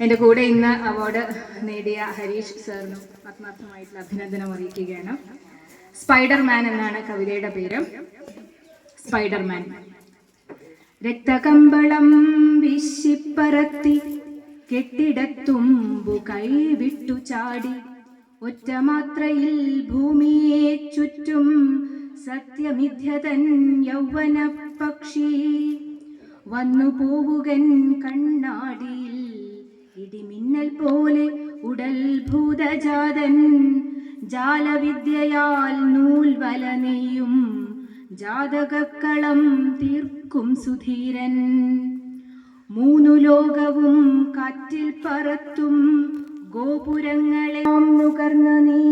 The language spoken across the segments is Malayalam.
എൻ്റെ കൂടെ ഇന്ന് അവാർഡ് നേടിയ ഹരീഷ് സാറിനും ആത്മാർത്ഥമായിട്ടുള്ള അഭിനന്ദനം അറിയിക്കുകയാണ്. സ്പൈഡർമാൻ എന്നാണ് കവിതയുടെ പേര്. സ്പൈഡർമാൻ. രക്തകമ്പളം വിശിപ്പറത്തി കെട്ടിടത്തുമ്പു കൈവിട്ടു ചാടി ഒറ്റമാത്രയിൽ ഭൂമിയെ ചുറ്റും സത്യമിഥ്യതൻ യൗവന പക്ഷി വന്നു പോവുകൻ കണ്ണാടിയിൽ ഇടിമിന്നൽ പോലെ ഉടൽ ഭൂതജാതൻ ജാലവിദ്യയാൽ നൂൽവല നെയ്യും ജാതകക്കളം തീർക്കും സുധീരൻ. മൂന്നു ലോകവും കാറ്റിൽ പറത്തും ഗോപുരങ്ങളെ നുകർന്നു നീ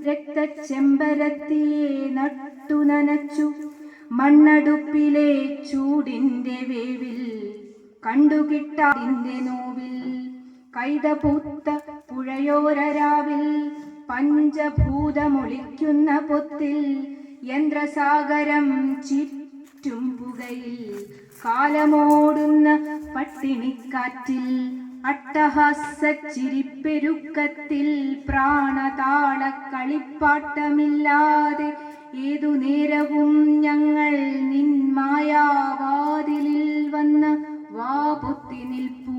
രക്തച്ചെമ്പരത്തിയെ നട്ടു നനച്ചു മണ്ണടുപ്പിലെ ചൂടിന്റെ വേവിൽ കണ്ടുകിട്ടാതിന്റെ നോവിൽ കൈതപൂത്ത പുഴയോരരാവിൽ പഞ്ചഭൂതമൊളിക്കുന്ന പൊത്തിൽ യന്ത്രസാഗരം ചുറ്റും പുകയിൽ കാലമോടുന്ന പട്ടിണിക്കാറ്റിൽ അട്ടഹാസ ചിരിപ്പെരുക്കത്തിൽ പ്രാണതാള കളിപ്പാട്ടമില്ലാതെ ഏതു നേരവും ഞങ്ങൾ നിൻ മായാവാതിലിൽ വന്ന് വാപൊത്തി നിൽപ്പൂ.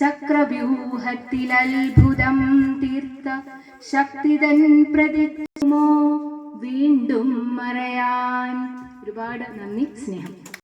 ചക്രവ്യൂഹത്തിൽ അത്ഭുതം തീർത്ത ശക്തിതൻ പ്രതിമോ വീണ്ടും മറയാൻ. ഒരുപാട് നന്ദി, സ്നേഹം.